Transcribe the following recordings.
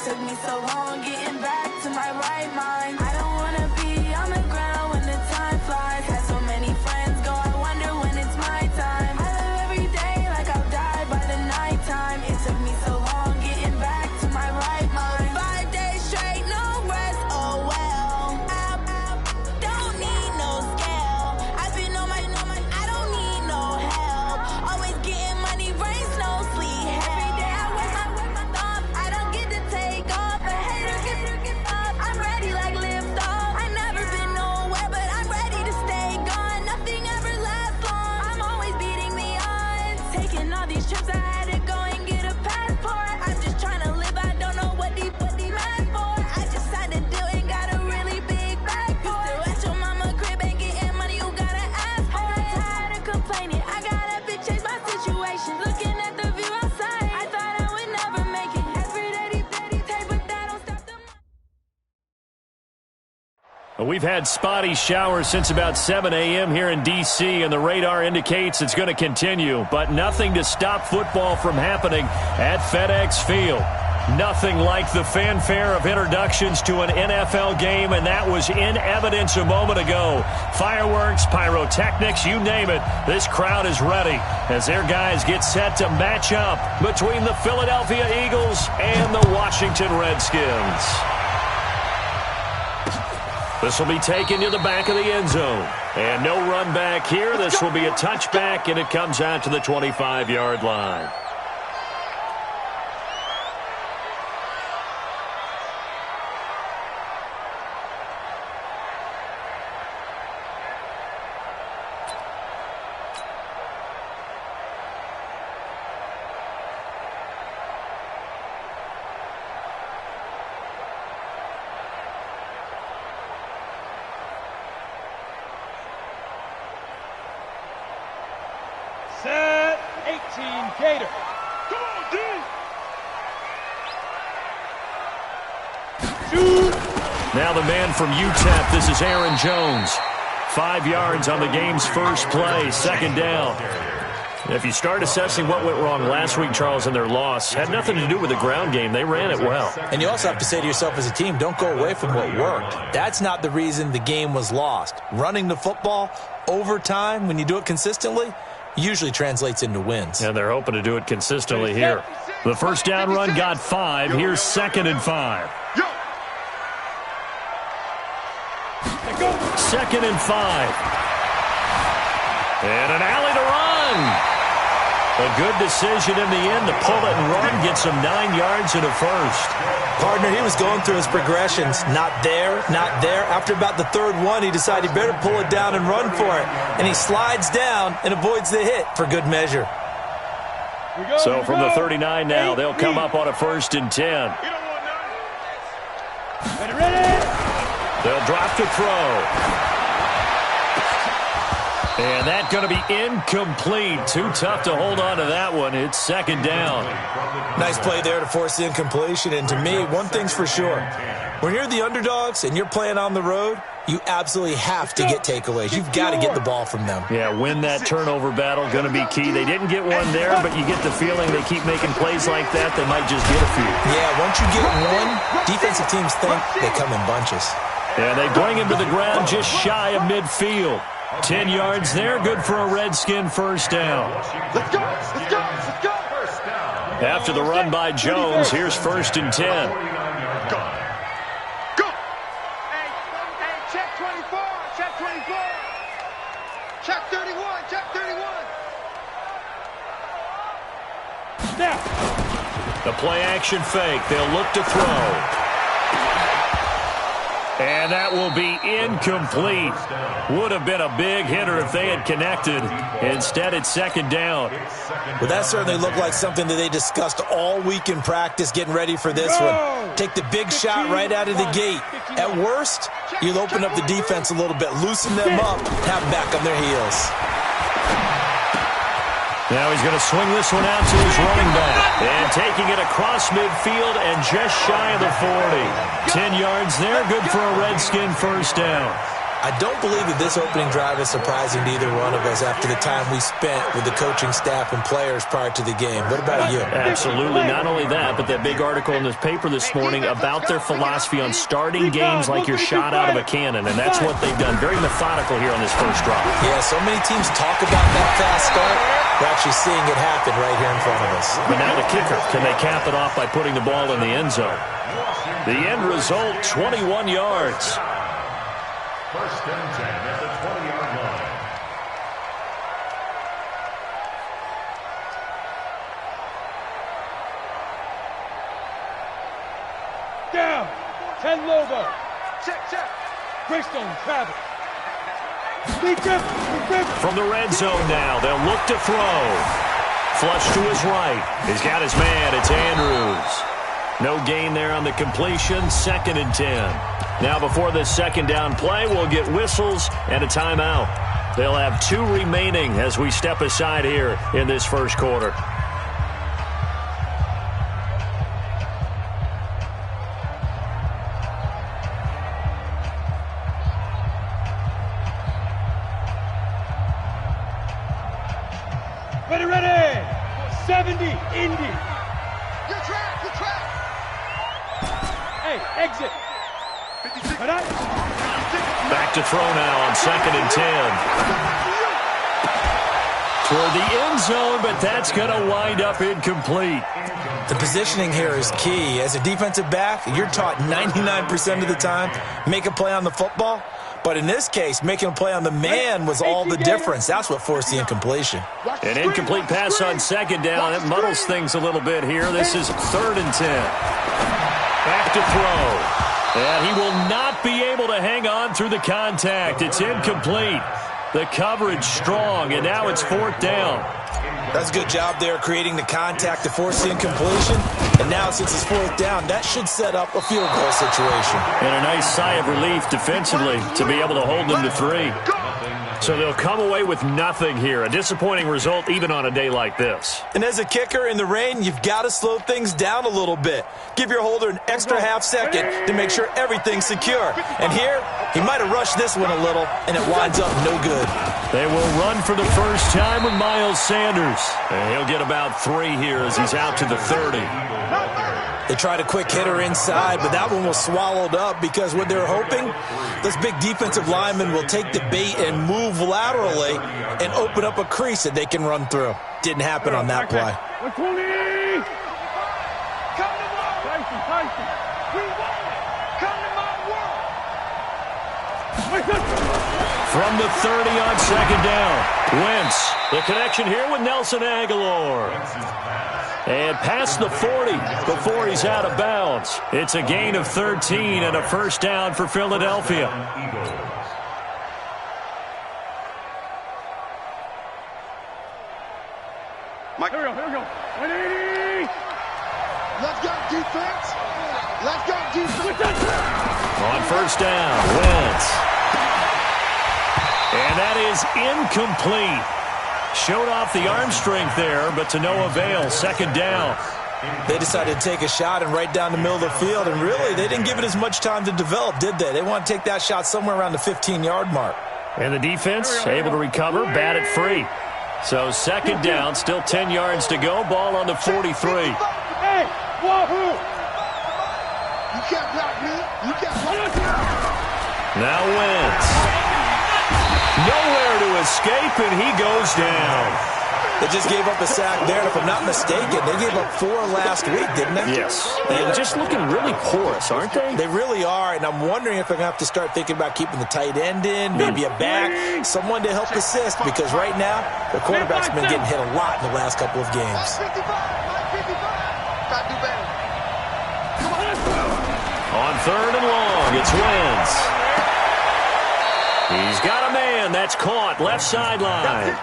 took me so long getting back to my right mind. I don't wanna be on the ground when the time flies. Had so many friends go, I wonder when it's my time. I live every day like I'll die by the nighttime. It took me so long getting back to my right mind. 5 days straight, no rest, oh well. I don't need no scale. I've been on my, I don't need no help. Always getting money, rains, no sleep. Every day I work my thumb. I don't get to take off. A hater get up. I'm ready like lift off. I never been nowhere, but I'm ready to stay gone. Nothing ever lasts long. I'm always beating the odds. Taking all these trips, I had to go and get a passport. I'm just trying to live. I don't know what the mad for. I just had to do it. Got a really big bag for it. Still at your mama crib and getting money. You gotta ask for it. Tired of complaining. I gotta big change my situation. Looking at the view outside. I thought I would never make it. Every day, but that don't stop the. Well, we've had spotty showers since about 7 a.m. here in D.C., and the radar indicates it's going to continue, but nothing to stop football from happening at FedEx Field. Nothing like the fanfare of introductions to an NFL game, and that was in evidence a moment ago. Fireworks, pyrotechnics, you name it. This crowd is ready as their guys get set to match up between the Philadelphia Eagles and the Washington Redskins. This will be taken to the back of the end zone. And no run back here. This will be a touchback, and it comes out to the 25-yard line. Set 18 Gator. Come on, D. Shoot. Now the man from UTEP, this is Aaron Jones. 5 yards on the game's first play, second down. If you start assessing what went wrong last week, Charles, in their loss, had nothing to do with the ground game. They ran it well. And you also have to say to yourself as a team, don't go away from what worked. That's not the reason the game was lost. Running the football over time, when you do it consistently, usually translates into wins. And they're hoping to do it consistently here. The first down run got 5. Here's 2nd and 5. 2nd and 5. And an alley to run. A good decision in the end to pull it and run, gets him 9 yards and a first. Partner, he was going through his progressions. Not there, not there. After about the third one, he decided he better pull it down and run for it. And he slides down and avoids the hit for good measure. So from the 39 now, they'll come up on a 1st and 10. Ready? They'll drop to throw. And that's going to be incomplete. Too tough to hold on to that one. It's 2nd down. Nice play there to force the incompletion. And to me, one thing's for sure. When you're the underdogs and you're playing on the road, you absolutely have to get takeaways. You've got to get the ball from them. Yeah, win that turnover battle, going to be key. They didn't get one there, but you get the feeling they keep making plays like that, they might just get a few. Yeah, once you get one, defensive teams think they come in bunches. And they bring him to the ground just shy of midfield. 10 yards there, good for a Redskin first down. Let's go, let's go, let's go. First down. After the run by Jones, here's 1st and 10. Go. Go. Hey, check 24, check 24. Check 31, check 31. Snap. The play action fake. They'll look to throw. And that will be incomplete. Would have been a big hitter if they had connected. Instead, it's 2nd down. Well, that certainly looked like something that they discussed all week in practice, getting ready for this one. Take the big shot right out of the gate. At worst, you'll open up the defense a little bit, loosen them up, have them back on their heels. Now he's going to swing this one out to his running back. And taking it across midfield and just shy of the 40. 10 yards there, good for a Redskin first down. I don't believe that this opening drive is surprising to either one of us after the time we spent with the coaching staff and players prior to the game. What about you? Absolutely. Not only that, but that big article in this paper this morning about their philosophy on starting games like you're shot out of a cannon, and that's what they've done. Very methodical here on this first drive. Yeah, so many teams talk about that fast start. We're actually seeing it happen right here in front of us. But now the kicker, can they cap it off by putting the ball in the end zone? The end result, 21 yards. First and 10 at the 20-yard line. Down. 10 logo. Check. Greystone, travel. From the red zone now, they'll look to throw. Flush to his right. He's got his man. It's Andrews. No gain there on the completion. 2nd and 10. Now before this second down play, we'll get whistles and a timeout. They'll have 2 remaining as we step aside here in this first quarter. Ready. 70, Indy. Your track. Hey, exit. Back to throw now on 2nd and 10. Toward the end zone, but that's going to wind up incomplete. The positioning here is key. As a defensive back, you're taught 99% of the time, make a play on the football. But in this case, making a play on the man was all the difference. That's what forced the incompletion. An incomplete pass on 2nd down. It muddles things a little bit here. This is 3rd and 10. Back to throw. And he will not be able to hang on through the contact. It's incomplete. The coverage strong, and now it's 4th down. That's a good job there creating the contact to force the incompletion. And now since it's 4th down, that should set up a field goal situation. And a nice sigh of relief defensively to be able to hold them to 3. So they'll come away with nothing here. A disappointing result even on a day like this. And as a kicker in the rain, you've got to slow things down a little bit. Give your holder an extra half second to make sure everything's secure. And here, he might have rushed this one a little, and it winds up no good. They will run for the first time with Miles Sanders. And he'll get about 3 here as he's out to the 30. They tried a quick hitter inside, but that one was swallowed up because what they're hoping, this big defensive lineman will take the bait and move laterally and open up a crease that they can run through. Didn't happen on that play. From the 30 on 2nd down, Wentz. The connection here with Nelson Aguilar. And past the 40 before he's out of bounds. It's a gain of 13 and a first down for Philadelphia. Here we go. 180. Let's go, defense. On first down, Wentz. And that is incomplete. Showed off the arm strength there, but to no avail. 2nd down. They decided to take a shot and right down the middle of the field, and really, they didn't give it as much time to develop, did they? They want to take that shot somewhere around the 15-yard mark. And the defense able to recover, bat it free. So 2nd down, still 10 yards to go. Ball on the 43. Hey, wahoo! You can't block me. Now Wentz. Nowhere to escape, and he goes down. They just gave up a sack there, and if I'm not mistaken, they gave up 4 last week, didn't they? Yes. And just looking really porous, aren't they? They really are, and I'm wondering if they're going to have to start thinking about keeping the tight end in, maybe a back, someone to help assist, because right now, the quarterback's been getting hit a lot in the last couple of games. On 3rd and long, it's Wentz. He's got a man. That's caught. Left sideline.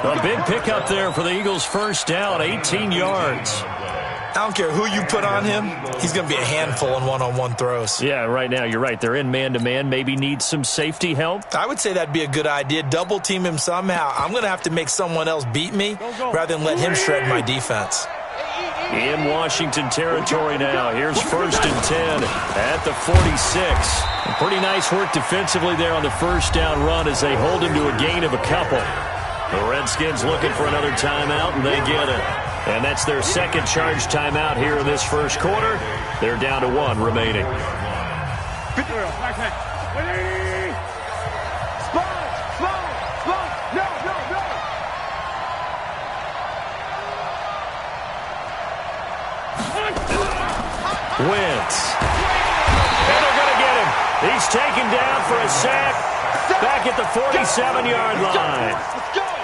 A big pickup there for the Eagles' first down. 18 yards. I don't care who you put on him. He's going to be a handful in one-on-one throws. Yeah, right now, you're right. They're in man-to-man. Maybe need some safety help. I would say that'd be a good idea. Double team him somehow. I'm going to have to make someone else beat me rather than let him shred my defense. in Washington territory now. Here's 1st and 10 at the 46. And pretty nice work defensively there on the first down run as they hold him to a gain of a couple. The Redskins looking for another timeout, and they get it. And that's their second charge timeout here in this first quarter. They're down to 1 remaining. Wentz. And they're going to get him. He's taken down for a sack back at the 47-yard line.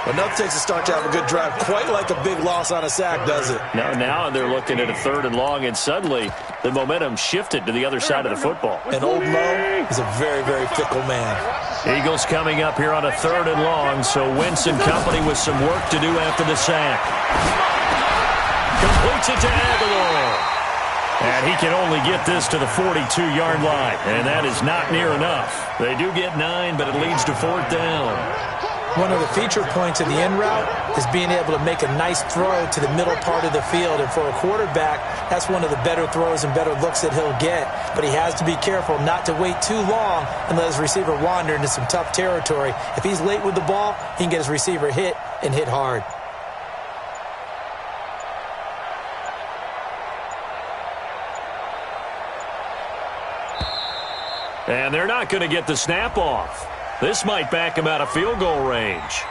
But nothing takes a start to have a good drive. Quite like a big loss on a sack, does it? Now they're looking at a 3rd and long, and suddenly the momentum shifted to the other side of the football. And old Mo is a very, very fickle man. Eagles coming up here on a 3rd and long, so Wentz and company with some work to do after the sack. Completes it to Aguilar. And he can only get this to the 42-yard line, and that is not near enough. They do get 9, but it leads to 4th down. One of the feature points of the end route is being able to make a nice throw to the middle part of the field. And for a quarterback, that's one of the better throws and better looks that he'll get. But he has to be careful not to wait too long and let his receiver wander into some tough territory. If he's late with the ball, he can get his receiver hit and hit hard. And they're not going to get the snap off. This might back him out of field goal range.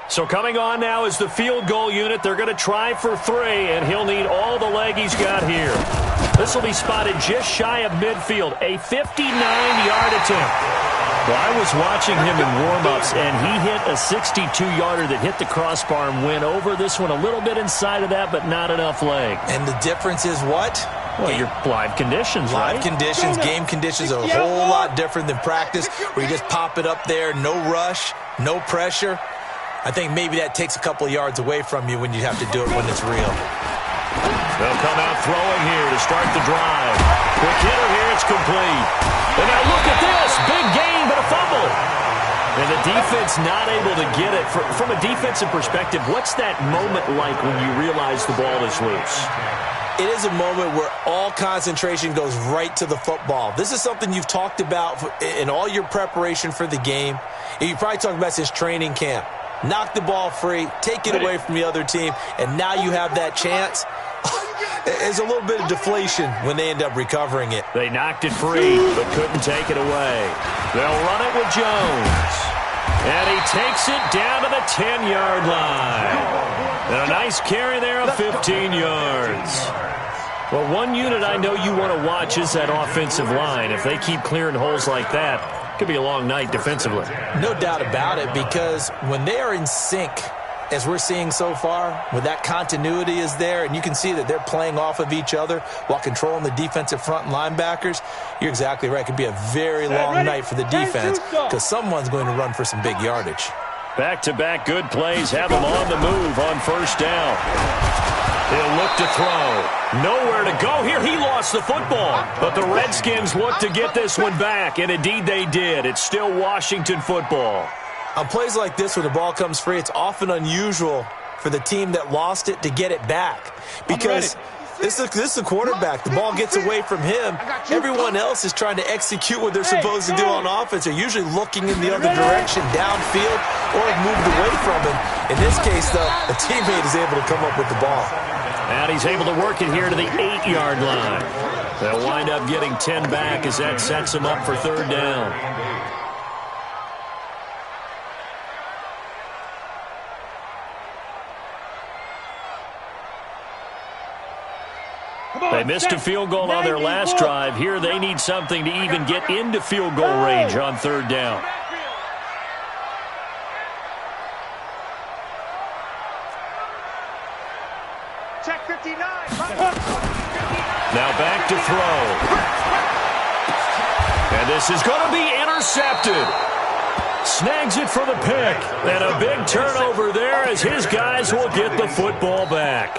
So coming on now is the field goal unit. They're going to try for 3, and he'll need all the leg he's got here. This will be spotted just shy of midfield, a 59-yard attempt. Well, I was watching him in warm-ups, and he hit a 62-yarder that hit the crossbar and went over. This one a little bit inside of that, but not enough leg. And the difference is what? Well, your live conditions, right? Live conditions, game conditions are a whole lot different than practice, where you just pop it up there, no rush, no pressure. I think maybe that takes a couple of yards away from you when you have to do it when it's real. They'll come out throwing here to start the drive. Quick hitter here, it's complete. And now look at this, big gain, but a fumble. And the defense not able to get it. From a defensive perspective, what's that moment like when you realize the ball is loose? It is a moment where all concentration goes right to the football. This is something you've talked about in all your preparation for the game. You probably talked about since training camp. Knock the ball free, take it away from the other team, and now you have that chance. There's a little bit of deflation when they end up recovering it. They knocked it free, but couldn't take it away. They'll run it with Jones. And he takes it down to the 10-yard line. And a nice carry there of 15 yards. Well, one unit I know you want to watch is that offensive line. If they keep clearing holes like that, it could be a long night defensively. No doubt about it, because when they are in sync, as we're seeing so far, when that continuity is there, and you can see that they're playing off of each other while controlling the defensive front linebackers, you're exactly right. It could be a very long night for the defense because someone's going to run for some big yardage. Back-to-back good plays have him on the move on first down. He'll look to throw. Nowhere to go here. He lost the football. But the Redskins look to get this one back, and indeed they did. It's still Washington football. On plays like this, when the ball comes free, it's often unusual for the team that lost it to get it back. Because this is the quarterback. The ball gets away from him. Everyone else is trying to execute what they're supposed to do on offense. They're usually looking in the other direction, downfield, or moved away from him. In this case, though, a teammate is able to come up with the ball. And he's able to work it here to the 8-yard line. They'll wind up getting 10 back as that sets him up for third down. They missed a field goal on their last drive. Here they need something to even get into field goal range on third down. Check 59. Now back to throw. And this is going to be intercepted. Snags it for the pick. And a big turnover there as his guys will get the football back.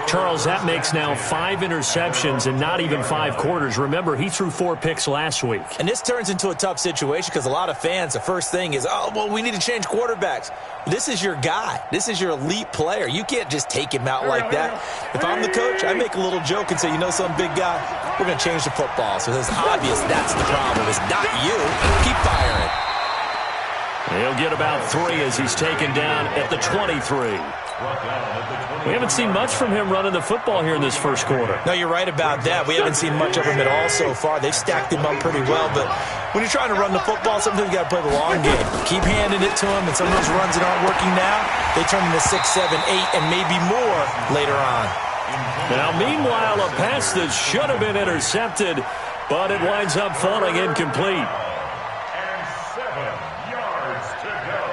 Charles, that makes now 5 interceptions in not even 5 quarters. Remember, he threw 4 picks last week. And this turns into a tough situation because a lot of fans, the first thing is, oh, well, we need to change quarterbacks. This is your guy. This is your elite player. You can't just take him out like that. If I'm the coach, I make a little joke and say, you know some big guy, we're going to change the football. So it's obvious that's the problem. It's not you. Keep firing. He'll get about 3 as he's taken down at the 23. We haven't seen much from him running the football here in this first quarter. No, you're right about that. We haven't seen much of him at all so far. They've stacked him up pretty well, but when you're trying to run the football, sometimes you got to play the long game. Keep handing it to him, and some of those runs that aren't working now, they turn into 6, 7, 8, and maybe more later on. Now, meanwhile, a pass that should have been intercepted, but it winds up falling incomplete. And 7 yards to go.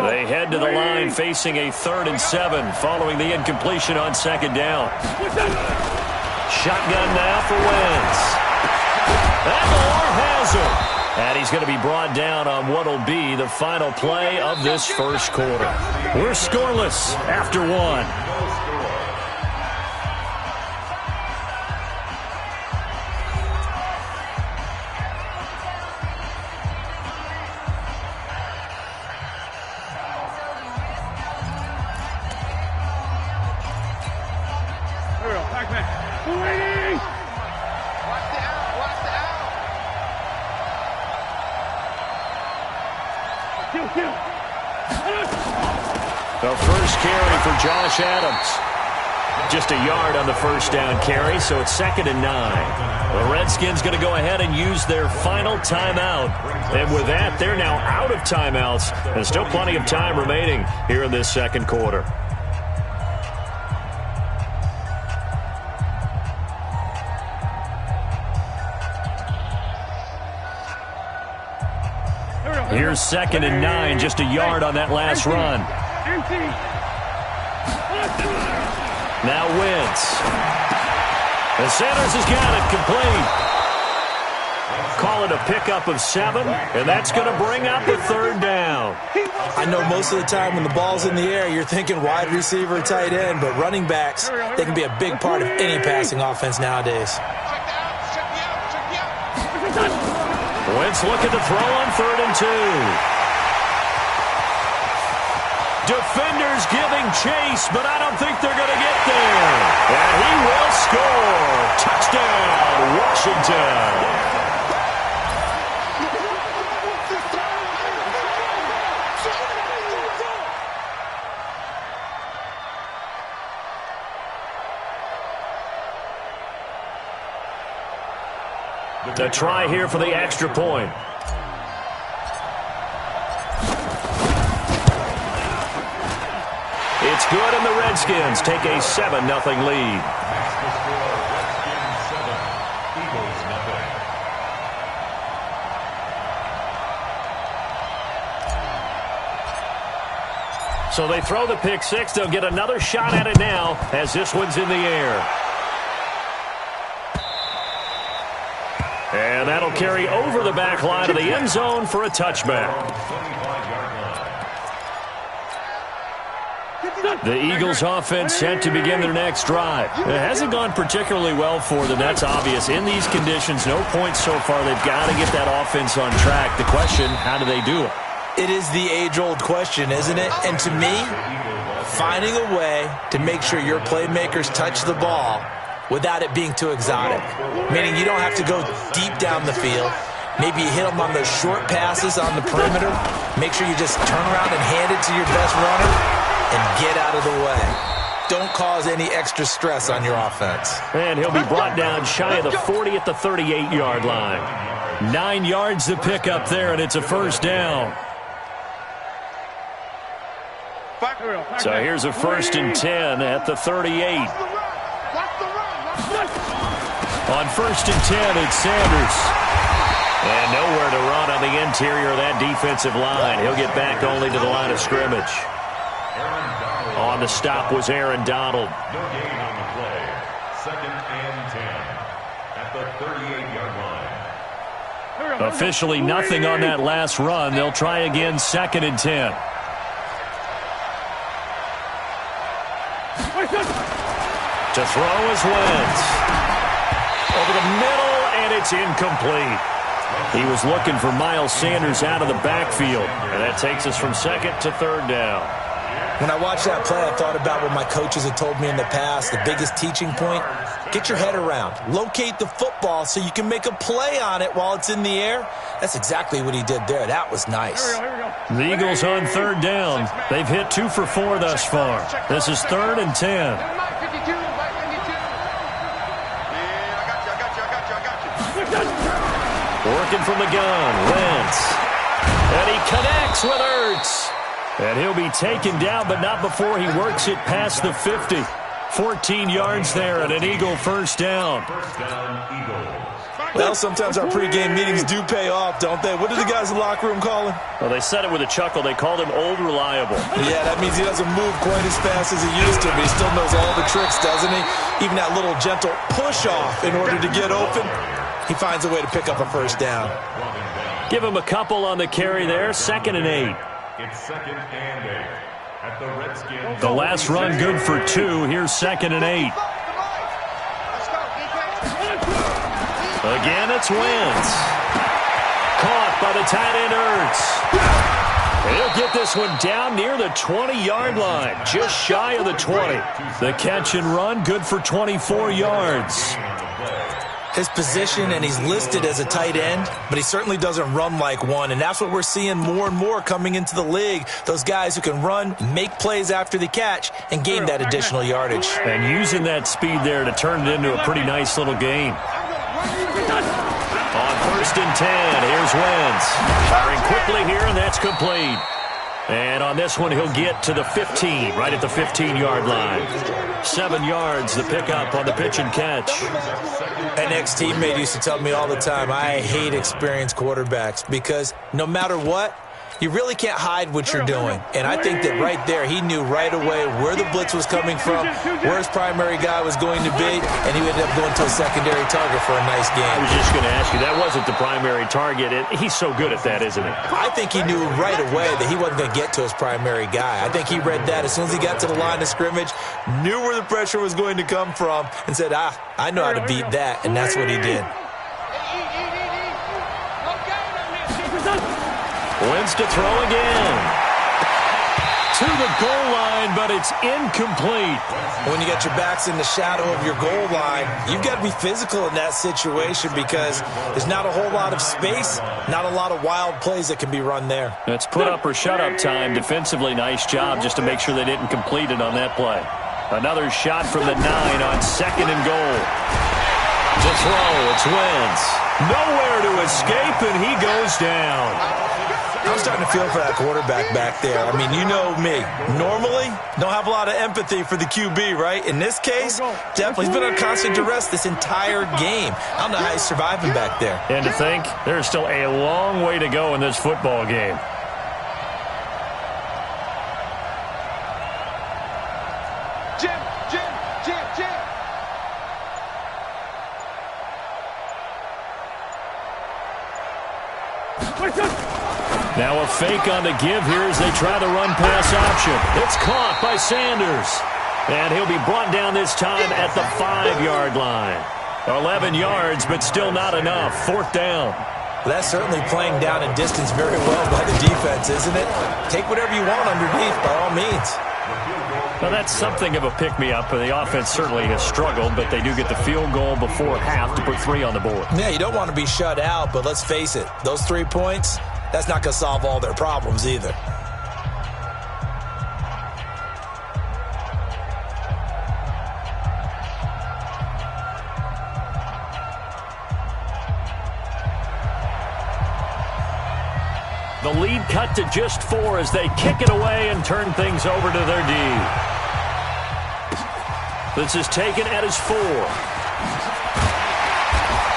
They head to the line facing a 3rd and 7 following the incompletion on 2nd down. Shotgun now for Wentz. And Moore has him. And he's going to be brought down on what will be the final play of this first quarter. We're scoreless after 1. The first carry for Josh Adams. Just a yard on the first down carry, so it's 2nd and 9. The Redskins going to go ahead and use their final timeout. And with that, they're now out of timeouts. There's still plenty of time remaining here in this second quarter. Here's 2nd and 9, just a yard on that last run. Now Wentz. And Sanders has got it complete. Call it a pickup of 7, and that's going to bring up the 3rd down. I know most of the time when the ball's in the air, you're thinking wide receiver, tight end, but running backs, they can be a big part of any passing offense nowadays. Wentz looking to throw on 3rd and 2. Defenders giving chase, but I don't think they're going to get there. And he will score. Touchdown, Washington. A try here for the extra point. It's good, and the Redskins take a 7-0 lead. So they throw the pick 6. They'll get another shot at it now as this one's in the air. And that'll carry over the back line of the end zone for a touchback. The Eagles offense set to begin their next drive. It hasn't gone particularly well for them. That's obvious. In these conditions, no points so far. They've got to get that offense on track. The question, how do they do it? It is the age-old question, isn't it? And to me, finding a way to make sure your playmakers touch the ball without it being too exotic. Meaning you don't have to go deep down the field. Maybe you hit them on those short passes on the perimeter. Make sure you just turn around and hand it to your best runner and get out of the way. Don't cause any extra stress on your offense. And he'll be brought down shy of the 40 at the 38-yard line. 9 yards to pick up there, and it's a first down. So here's a 1st and 10 at the 38. On 1st and 10, it's Sanders. And nowhere to run on the interior of that defensive line. He'll get back only to the line of scrimmage. On the stop was Aaron Donald. No gain on the play. 2nd and 10 at the 38-yard line. Officially nothing on that last run. They'll try again 2nd and 10. To throw is Wentz. Over the middle, and it's incomplete. He was looking for Miles Sanders out of the backfield. And that takes us from 2nd to 3rd down. When I watched that play, I thought about what my coaches had told me in the past. The biggest teaching point, get your head around. Locate the football so you can make a play on it while it's in the air. That's exactly what he did there. That was nice. The Eagles on 3rd down. They've hit 2 for 4 thus far. This is 3rd and 10. Working from the gun, Wentz. And he connects with Ertz. And he'll be taken down, but not before he works it past the 50. 14 yards there and an Eagle first down. First down, Eagles. Well, sometimes our pregame meetings do pay off, don't they? What do the guys in the locker room call him? Well, they said it with a chuckle. They called him Old Reliable. Yeah, that means he doesn't move quite as fast as he used to, but he still knows all the tricks, doesn't he? Even that little gentle push-off in order to get open. He finds a way to pick up a first down. Give him a couple on the carry there. 2nd and 8. It's 2nd and 8 at the Redskins. The last run good for 2. Here's 2nd and 8. Again, it's Wentz. Caught by the tight end Ertz. He'll get this one down near the 20-yard line, just shy of the 20. The catch and run good for 24 yards. His position, and he's listed as a tight end, but he certainly doesn't run like one, and that's what we're seeing more and more coming into the league. Those guys who can run, make plays after the catch, and gain that additional yardage. And using that speed there to turn it into a pretty nice little gain. On 1st and 10, here's Wentz. Firing quickly here, and that's complete. And on this one, he'll get to the 15, right at the 15-yard line. 7 yards, the pickup on the pitch and catch. An ex-teammate used to tell me all the time, I hate experienced quarterbacks because no matter what, you really can't hide what you're doing. And I think that right there, he knew right away where the blitz was coming from, where his primary guy was going to be, and he ended up going to a secondary target for a nice game. I was just going to ask you, that wasn't the primary target. He's so good at that, isn't he? I think he knew right away that he wasn't going to get to his primary guy. I think he read that as soon as he got to the line of scrimmage, knew where the pressure was going to come from, and said, I know how to beat that, and that's what he did. Wentz to throw again. To the goal line, but it's incomplete. When you got your backs in the shadow of your goal line, you've got to be physical in that situation because there's not a whole lot of space, not a lot of wild plays that can be run there. That's put up or shut up time. Defensively, nice job just to make sure they didn't complete it on that play. Another shot from the 9 on 2nd and goal. To throw, it's Wentz. Nowhere to escape, and he goes down. I'm starting to feel for that quarterback back there. I mean, you know me. Normally, don't have a lot of empathy for the QB, right? In this case, definitely. He's been on constant duress this entire game. I don't know how he's surviving back there. And to think, there's still a long way to go in this football game. Now a fake on the give here as they try the run-pass option. It's caught by Sanders. And he'll be brought down this time at the 5-yard line. 11 yards, but still not enough. 4th down. Well, that's certainly playing down a distance very well by the defense, isn't it? Take whatever you want underneath, by all means. Well, that's something of a pick-me-up. The offense certainly has struggled, but they do get the field goal before half to put 3 on the board. Yeah, you don't want to be shut out, but let's face it, those 3 points, that's not going to solve all their problems either. The lead cut to just 4 as they kick it away and turn things over to their D. This is taken at his 4.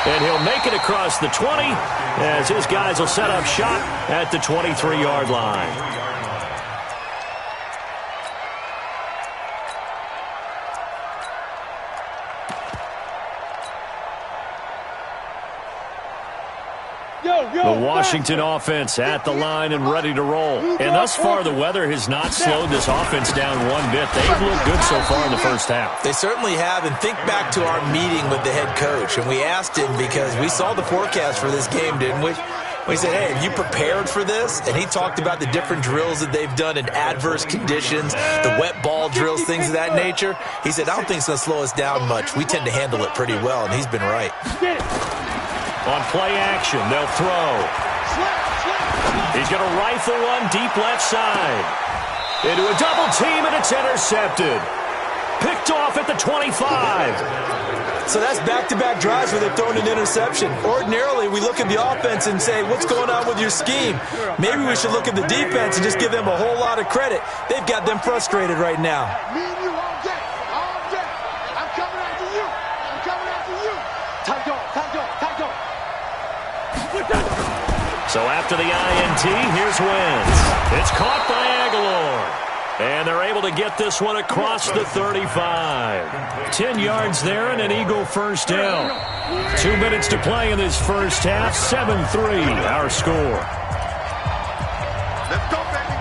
And he'll make it across the 20 as his guys will set up shop at the 23-yard line. The Washington offense at the line and ready to roll. And thus far, the weather has not slowed this offense down one bit. They've looked good so far in the first half. They certainly have. And think back to our meeting with the head coach. And we asked him because we saw the forecast for this game, didn't we? We said, hey, have you prepared for this? And he talked about the different drills that they've done in adverse conditions, the wet ball drills, things of that nature. He said, I don't think it's going to slow us down much. We tend to handle it pretty well, and he's been right. On play action, they'll throw. He's going to rifle one deep left side. Into a double team, and it's intercepted. Picked off at the 25. So that's back-to-back drives where they've thrown an interception. Ordinarily, we look at the offense and say, what's going on with your scheme? Maybe we should look at the defense and just give them a whole lot of credit. They've got them frustrated right now. Me and you all day. All day. I'm coming after you. I'm coming after you. Tight dog. Tight dog. Tight dog. So after the INT, here's Wentz. It's caught by Aguilar. And they're able to get this one across the 35. 10 yards there and an Eagle first down. 2 minutes to play in this first half. 7-3 our score. Let's go, baby.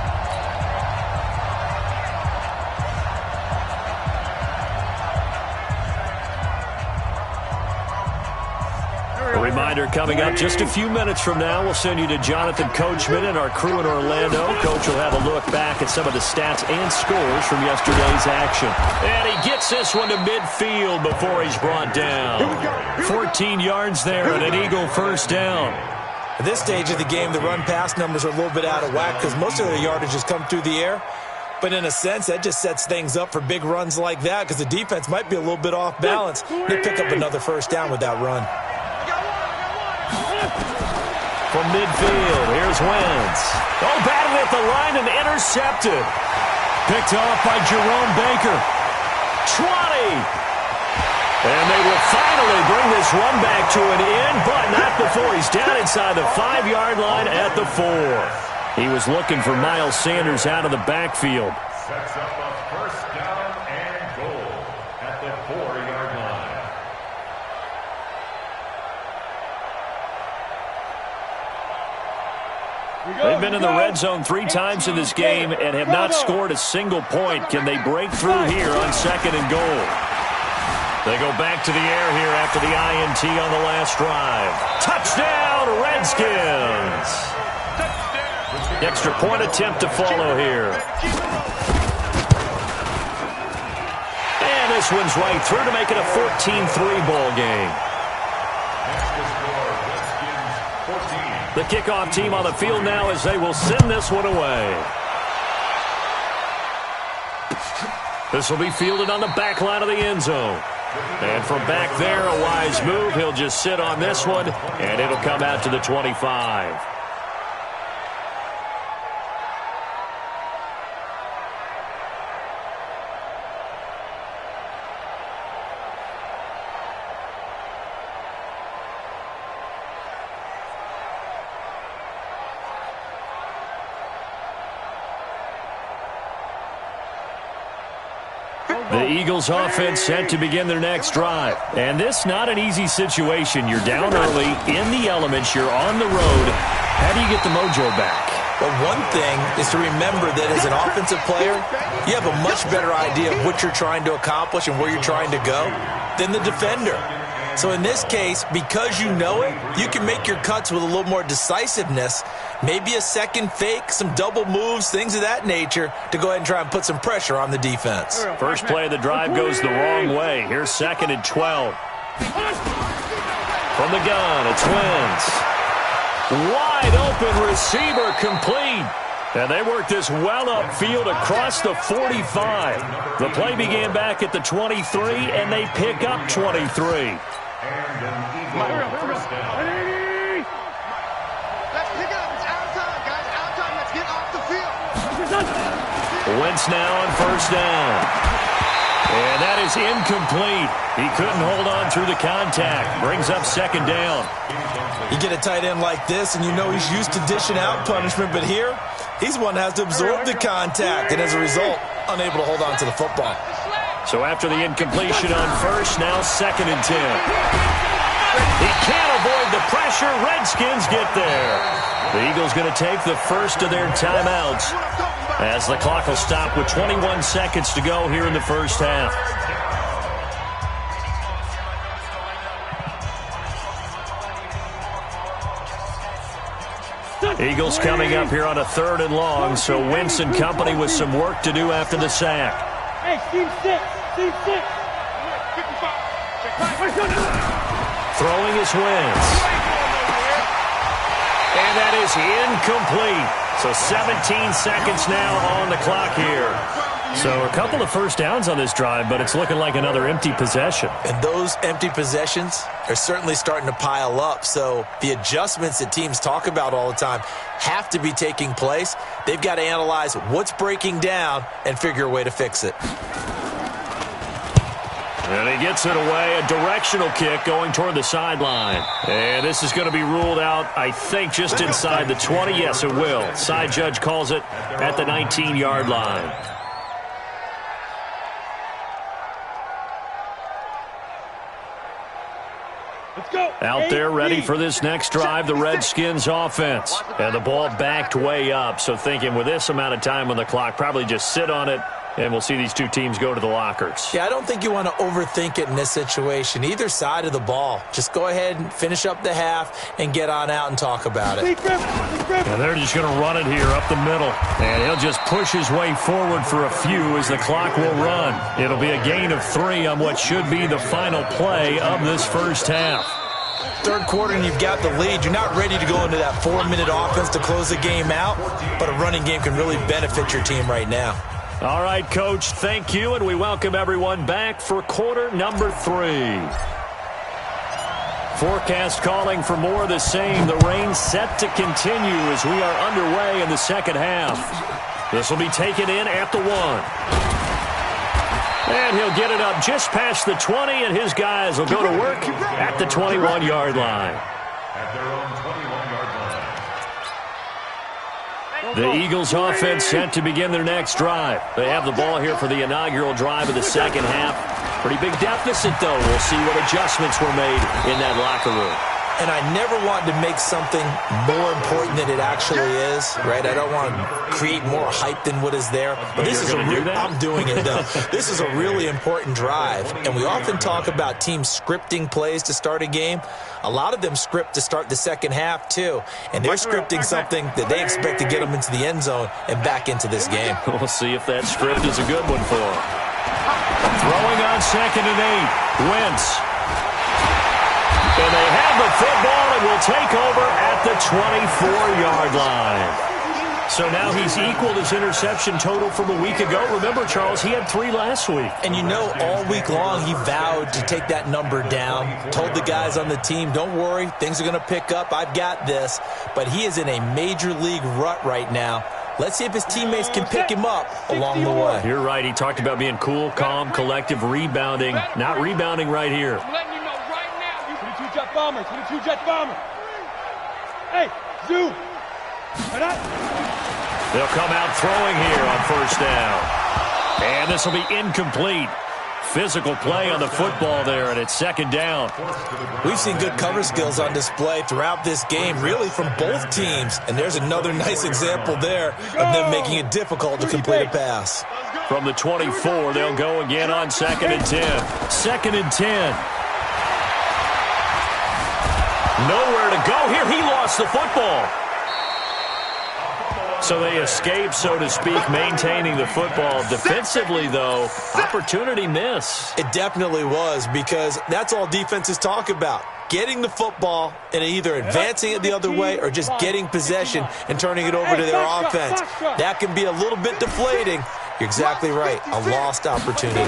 A reminder coming up just a few minutes from now. We'll send you to Jonathan Coachman and our crew in Orlando. Coach will have a look back at some of the stats and scores from yesterday's action. And he gets this one to midfield before he's brought down. 14 yards there and an Eagle first down. At this stage of the game, the run-pass numbers are a little bit out of whack because most of their yardage has come through the air. But in a sense, that just sets things up for big runs like that because the defense might be a little bit off balance. They pick up another first down with that run. From midfield, here's Wentz. Oh, batted at the line and intercepted. Picked off by Jerome Baker. 20. And they will finally bring this run back to an end, but not before he's down inside the 5-yard line at the 4. He was looking for Miles Sanders out of the backfield. Sets up a first down and goal at the 4-yard line. They've been in the red zone 3 times in this game and have not scored a single point. Can they break through here on 2nd and goal? They go back to the air here after the INT on the last drive. Touchdown, Redskins! Extra point attempt to follow here. And this one's right through to make it a 14-3 ball game. The kickoff team on the field now as they will send this one away. This will be fielded on the back line of the end zone. And from back there, a wise move. He'll just sit on this one, and it'll come out to the 25. The Eagles offense set to begin their next drive. And this not an easy situation. You're down early, in the elements, you're on the road. How do you get the mojo back? Well, one thing is to remember that as an offensive player, you have a much better idea of what you're trying to accomplish and where you're trying to go than the defender. So in this case, because you know it, you can make your cuts with a little more decisiveness, maybe a second fake, some double moves, things of that nature, to go ahead and try and put some pressure on the defense. First play of the drive goes the wrong way. Here's 2nd and 12. From the gun, it's Wentz. Wide open receiver complete. And they work this well upfield across the 45. The play began back at the 23, and they pick up 23. And an Eagle first down. Let's pick it up. It's out of time, guys. Out of time. Let's get off the field. Wentz now on first down. And that is incomplete. He couldn't hold on through the contact. Brings up second down. You get a tight end like this, and you know he's used to dishing out punishment, but here, he's one that has to absorb the contact, and as a result, unable to hold on to the football. So after the incompletion on first, now 2nd and 10. He can't avoid the pressure. Redskins get there. The Eagles going to take the first of their timeouts as the clock will stop with 21 seconds to go here in the first half. Eagles coming up here on a 3rd and long, so Wentz and company with some work to do after the sack. Hey, team 6. Team 6. Throwing is Wentz. And that is incomplete. So 17 seconds now on the clock here. So a couple of first downs on this drive, but it's looking like another empty possession. And those empty possessions are certainly starting to pile up. So the adjustments that teams talk about all the time have to be taking place. They've got to analyze what's breaking down and figure a way to fix it. And he gets it away, a directional kick going toward the sideline. And this is going to be ruled out, I think, just inside the 20. Yes, it will. Side judge calls it at the 19-yard line. Let's go. Out there ready for this next drive, the Redskins offense. And the ball backed way up, so thinking with this amount of time on the clock, probably just sit on it, and we'll see these two teams go to the lockers. Yeah, I don't think you want to overthink it in this situation. Either side of the ball. Just go ahead and finish up the half and get on out and talk about it. And they're just going to run it here up the middle. And he'll just push his way forward for a few as the clock will run. It'll be a gain of 3 on what should be the final play of this first half. 3rd quarter and you've got the lead. You're not ready to go into that 4-minute offense to close the game out, but a running game can really benefit your team right now. All right, Coach, thank you, and we welcome everyone back for quarter number 3. Forecast calling for more of the same. The rain set to continue as we are underway in the second half. This will be taken in at the 1. And he'll get it up just past the 20, and his guys will go to work at the 21-yard line. At their own 21-yard line. The Eagles offense set to begin their next drive. They have the ball here for the inaugural drive of the second half. Pretty big deficit, though. We'll see what adjustments were made in that locker room. And I never want to make something more important than it actually is, right? I don't want to create more hype than what is there. But this is I'm doing it, though. This is a really important drive. And we often talk about teams scripting plays to start a game. A lot of them script to start the second half, too. And they're scripting something that they expect to get them into the end zone and back into this game. We'll see if that script is a good one for them. Throwing on 2nd and 8. Wentz. And they have the football and will take over at the 24-yard line. So now he's equaled his interception total from a week ago. Remember, Charles, he had 3 last week. And you know, all week long he vowed to take that number down. Told the guys on the team, don't worry, things are going to pick up. I've got this. But he is in a major league rut right now. Let's see if his teammates can pick him up along the way. You're right. He talked about being cool, calm, collective, rebounding. Not rebounding right here. Jet bombers, 22 jet bombers. Hey, zoom. They'll come out throwing here on first down. And this will be incomplete. Physical play on the football there, and it's 2nd down. We've seen good cover skills on display throughout this game, really from both teams. And there's another nice example there of them making it difficult to complete a pass. From the 24, they'll go again on 2nd and 10. 2nd and 10. Nowhere to go here. He lost the football. So they escape, so to speak, maintaining the football. Defensively, though, opportunity miss. It definitely was, because that's all defenses talk about. Getting the football and either advancing it the other way or just getting possession and turning it over to their offense. That can be a little bit deflating. You're exactly right. A lost opportunity.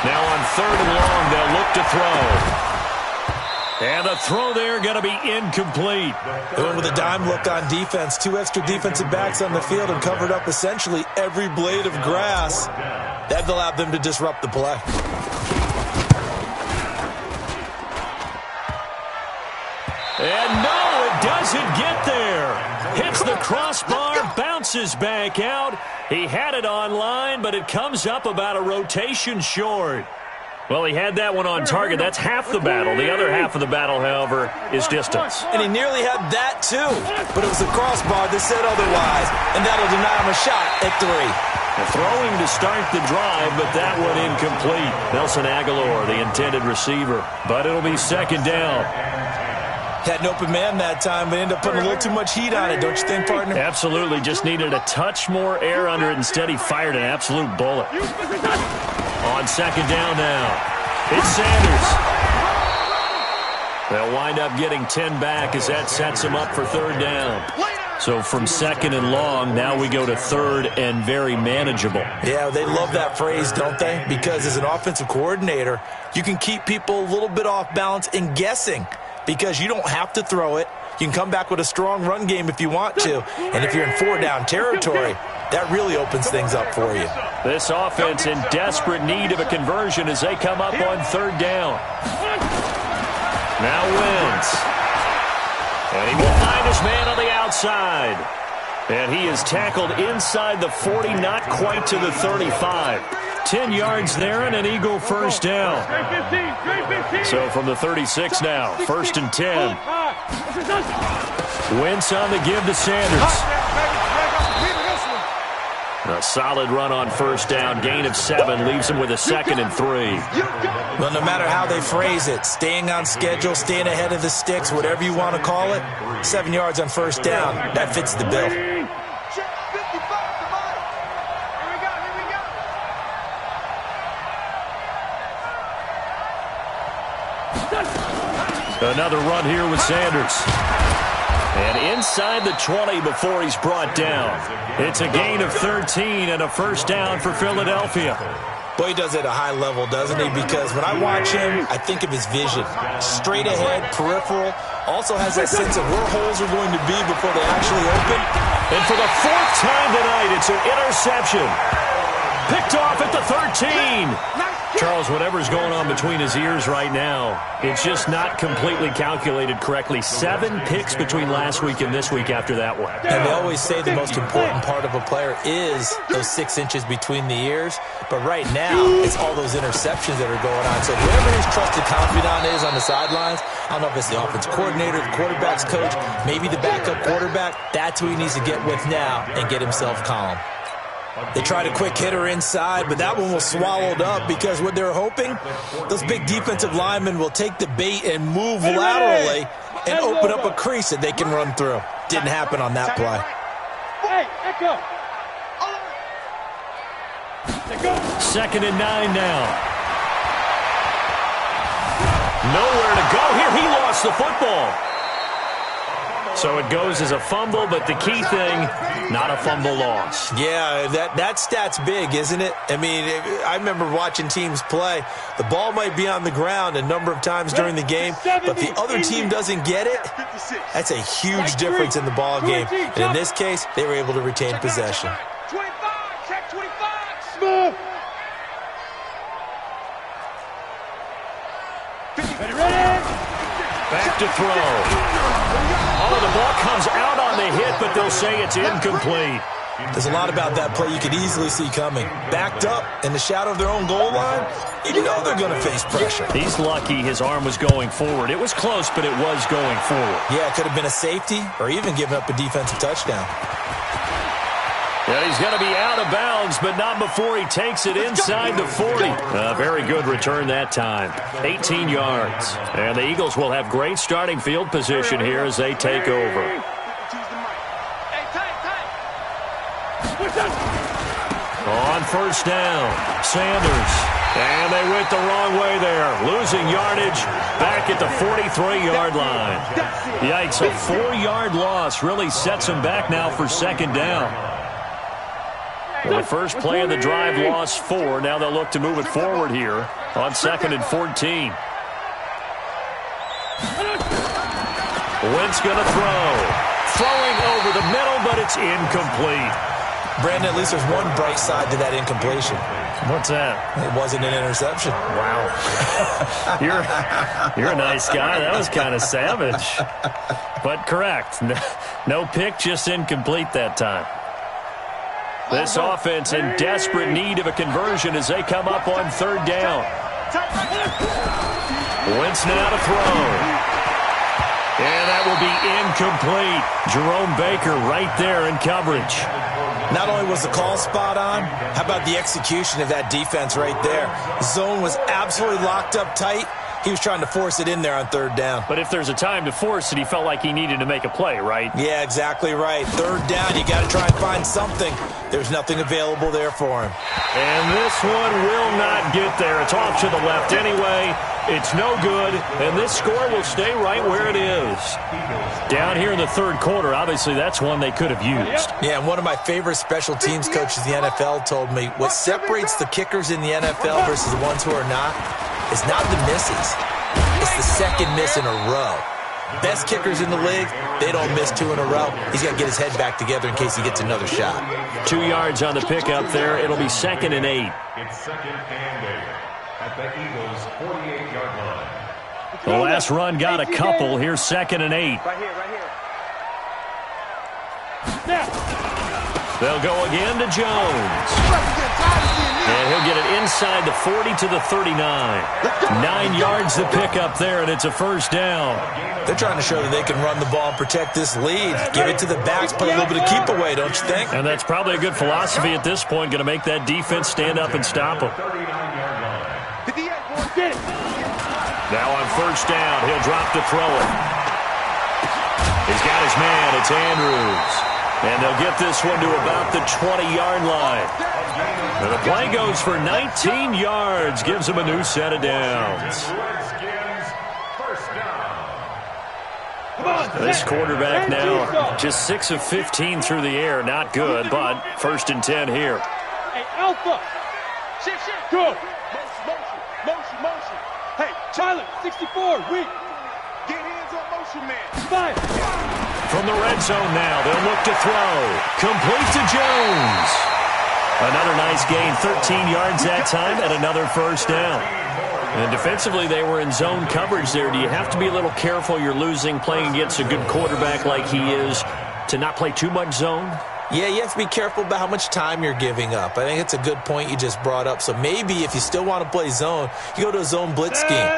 Now on 3rd and long, they'll look to throw. And the throw there going to be incomplete. They went with a dime look on defense. 2 extra defensive backs on the field and covered up essentially every blade of grass. That allowed them to disrupt the play. And no, it doesn't get there. Hits the crossbar, bounces back out. He had it on line, but it comes up about a rotation short. Well, he had that one on target. That's half the battle. The other half of the battle, however, is distance. And he nearly had that, too. But it was the crossbar that said otherwise. And that'll deny him a shot at 3. Throwing to start the drive, but that one incomplete. Nelson Aguilar, the intended receiver. But it'll be second down. Had an open man that time, but ended up putting a little too much heat on it, don't you think, partner? Absolutely. Just needed a touch more air under it. Instead, he fired an absolute bullet. On second down now, it's Sanders. They'll wind up getting 10 back as that sets him up for third down. So from second and long, now we go to third and very manageable. Yeah, they love that phrase, don't they? Because as an offensive coordinator, you can keep people a little bit off balance and guessing because you don't have to throw it. You can come back with a strong run game if you want to. And if you're in 4-down territory, that really opens things up for you. This offense in desperate need of a conversion as they come up on third down. Now Wentz. And he will find his man on the outside. And he is tackled inside the 40, not quite to the 35. 10 yards there and an Eagle first down. So from the 36 now, first and 10. Wentz on the give to Sanders. A solid run on first down, gain of 7, leaves him with a second and 3. Well, no matter how they phrase it, staying on schedule, staying ahead of the sticks, whatever you want to call it, 7 yards on first down, that fits the bill. Another run here with Sanders. And inside the 20 before he's brought down. It's a gain of 13 and a first down for Philadelphia. Boy, he does it at a high level, doesn't he? Because when I watch him, I think of his vision. Straight ahead, peripheral. Also has that sense of where holes are going to be before they actually open. And for the 4th time tonight, it's an interception. Picked off at the 13. Charles, whatever's going on between his ears right now, it's just not completely calculated correctly. 7 picks between last week and this week after that one. And they always say the most important part of a player is those 6 inches between the ears. But right now, it's all those interceptions that are going on. So whoever his trusted confidant is on the sidelines, I don't know if it's the offense coordinator, the quarterback's coach, maybe the backup quarterback, that's who he needs to get with now and get himself calm. They tried a quick hitter inside, but that one was swallowed up because what they're hoping, those big defensive linemen will take the bait and move laterally and open up a crease that they can run through. Didn't happen on that play. Second and 9 now. Nowhere to go here. He lost the football. So it goes as a fumble, but the key thing, not a fumble loss. Yeah, that stat's big, isn't it? I mean, I remember watching teams play. The ball might be on the ground a number of times during the game, but the other team doesn't get it. That's a huge difference in the ball game. And in this case, they were able to retain possession. 25, check 25. Smooth. Back to throw. Oh, the ball comes out on the hit, but they'll say it's incomplete. There's a lot about that play you could easily see coming. Backed up in the shadow of their own goal line, you know they're going to face pressure. He's lucky his arm was going forward. It was close, but it was going forward. Yeah, it could have been a safety or even given up a defensive touchdown. Yeah, he's going to be out of bounds, but not before he takes it inside the 40. Very good return that time. 18 yards. And the Eagles will have great starting field position here as they take over. On first down, Sanders. And they went the wrong way there. Losing yardage back at the 43-yard line. Yikes, a 4-yard loss really sets them back now for second down. Well, the first play of the drive lost 4. Now they'll look to move it forward here on second and 14. Wentz going to throw. Throwing over the middle, but it's incomplete. Brandon, at least there's one bright side to that incompletion. What's that? It wasn't an interception. Wow. You're a nice guy. That was kind of savage. But correct. No pick, just incomplete that time. This offense in desperate need of a conversion as they come up on third down. Wentz now to throw. And that will be incomplete. Jerome Baker right there in coverage. Not only was the call spot on, how about the execution of that defense right there? Zone was absolutely locked up tight. He was trying to force it in there on third down. But if there's a time to force it, he felt like he needed to make a play, right? Yeah, exactly right. Third down, you got to try and find something. There's nothing available there for him. And this one will not get there. It's off to the left anyway. It's no good, and this score will stay right where it is. Down here in the third quarter, obviously that's one they could have used. Yeah, and one of my favorite special teams coaches in the NFL told me what separates the kickers in the NFL versus the ones who are not is not the misses. It's the second miss in a row. Best kickers in the league, they don't miss two in a row. He's got to get his head back together in case he gets another shot. 2 yards on the pickup there. It'll be 2nd and 8. It's 2nd and 8 at the Eagles' 48-yard line. The last run got a couple. Here's 2nd and 8. Right here, right here. They'll go again to Jones. And he'll get it inside the 40 to the 39. 9 yards to pick up there, and it's a first down. They're trying to show that they can run the ball and protect this lead. Give it to the backs, play a little bit of keep away, don't you think? And that's probably a good philosophy at this point, going to make that defense stand up and stop them. Now on first down, he'll drop to throw it. He's got his man. It's Andrews. And they'll get this one to about the 20-yard line. And the play goes for 19 yards. Gives him a new set of downs. This quarterback now just 6 of 15 through the air. Not good, but 1st and 10 here. Hey, Alpha. Shift. Go. Motion. Hey, Tyler, 64, weak. Get hands on motion, man. Fire. From the red zone now, they'll look to throw. Complete to Jones. Another nice gain, 13 yards that time, and another first down. And defensively, they were in zone coverage there. Do you have to be a little careful? You're losing, playing against a good quarterback like he is, to not play too much zone? Yeah, you have to be careful about how much time you're giving up. I think it's a good point you just brought up. So maybe if you still want to play zone, you go to a zone blitz scheme.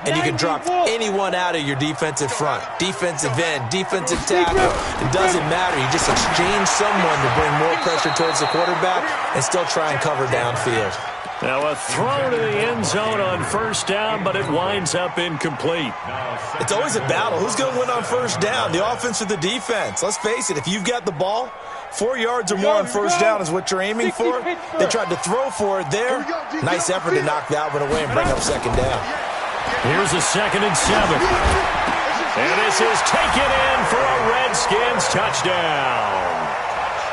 And you can drop anyone out of your defensive front. Defensive end, defensive tackle. It doesn't matter. You just exchange someone to bring more pressure towards the quarterback and still try and cover downfield. Now a throw to the end zone on first down, but it winds up incomplete. It's always a battle. Who's going to win on first down, the offense or the defense? Let's face it, if you've got the ball, 4 yards or more on first down is what you're aiming for. They tried to throw for it there. Nice effort to knock that one away and bring up second down. Here's a 2nd and 7. And this is taken in for a Redskins touchdown.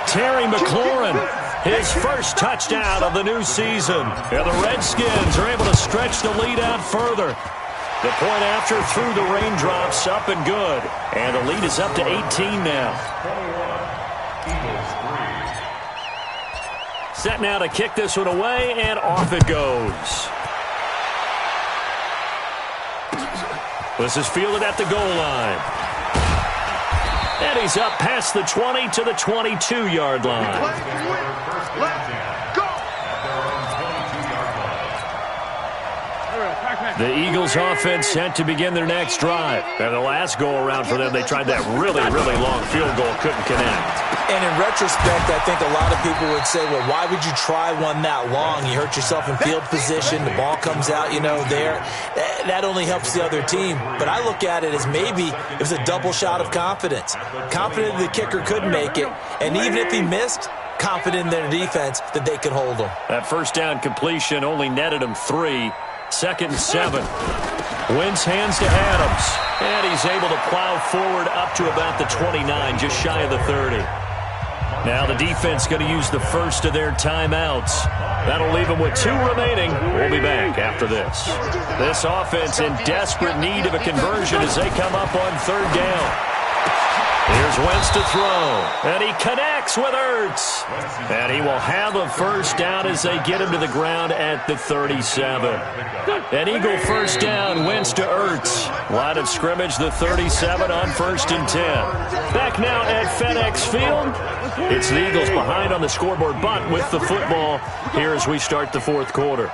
Terry McLaurin, his first touchdown of the new season. And the Redskins are able to stretch the lead out further. The point after through the raindrops, up and good. And the lead is up to 18 now. Set now to kick this one away, and off it goes. This is fielded at the goal line. And he's up past the 20 to the 22-yard line. The Eagles offense set to begin their next drive. And the last go-around for them, they tried that really, really long field goal, couldn't connect. And in retrospect, I think a lot of people would say, well, why would you try one that long? You hurt yourself in field position. The ball comes out, there. That only helps the other team. But I look at it as maybe it was a double shot of confidence. Confident the kicker could make it. And even if he missed, confident in their defense that they could hold him. That first down completion only netted him 3. 2nd and 7. Wentz hands to Adams. And he's able to plow forward up to about the 29, just shy of the 30. Now the defense going to use the first of their timeouts. That'll leave them with 2 remaining. We'll be back after this. This offense in desperate need of a conversion as they come up on third down. Here's Wentz to throw, and he connects with Ertz. And he will have a first down as they get him to the ground at the 37. An Eagle first down, Wentz to Ertz. Line of scrimmage, the 37 on 1st and 10. Back now at FedEx Field. It's the Eagles behind on the scoreboard, but with the football here as we start the 4th quarter.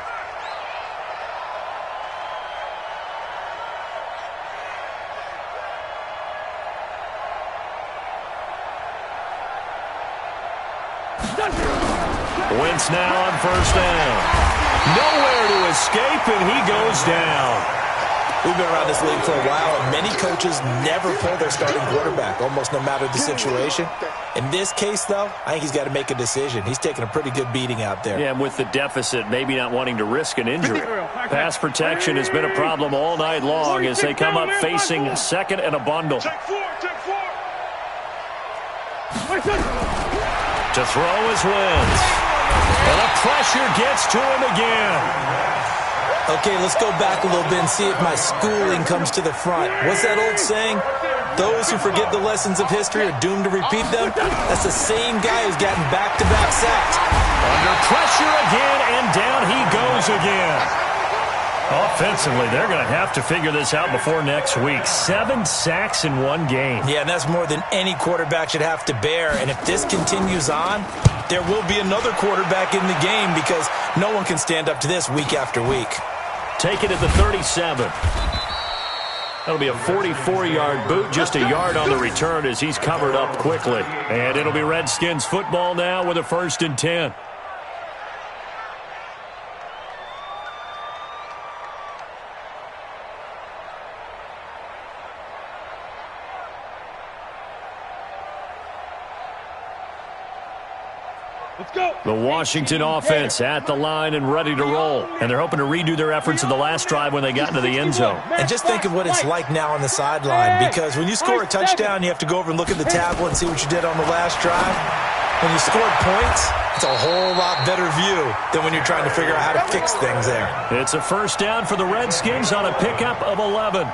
Wentz now on 1st down. Nowhere to escape, and he goes down. We've been around this league for a while, and many coaches never pull their starting quarterback, almost no matter the situation. In this case, though, I think he's got to make a decision. He's taking a pretty good beating out there. Yeah, and with the deficit, maybe not wanting to risk an injury. Pass protection has been a problem all night long as they come up facing 2nd and a bundle. Take 4. To throw is Wentz. And the pressure gets to him again. Okay, let's go back a little bit and see if my schooling comes to the front. What's that old saying? Those who forget the lessons of history are doomed to repeat them. That's the same guy who's gotten back-to-back sacks. Under pressure again, and down he goes again. Offensively, they're going to have to figure this out before next week. 7 sacks in one game. Yeah, and that's more than any quarterback should have to bear. And if this continues on, there will be another quarterback in the game because no one can stand up to this week after week. Take it at the 37. That'll be a 44-yard boot, just a yard on the return as he's covered up quickly. And it'll be Redskins football now with a 1st and 10. Let's go. The Washington offense at the line and ready to roll. And they're hoping to redo their efforts in the last drive when they got into the end zone. And just think of what it's like now on the sideline, because when you score a touchdown, you have to go over and look at the tablet and see what you did on the last drive. When you scored points, it's a whole lot better view than when you're trying to figure out how to fix things there. It's a first down for the Redskins on a pickup of 11.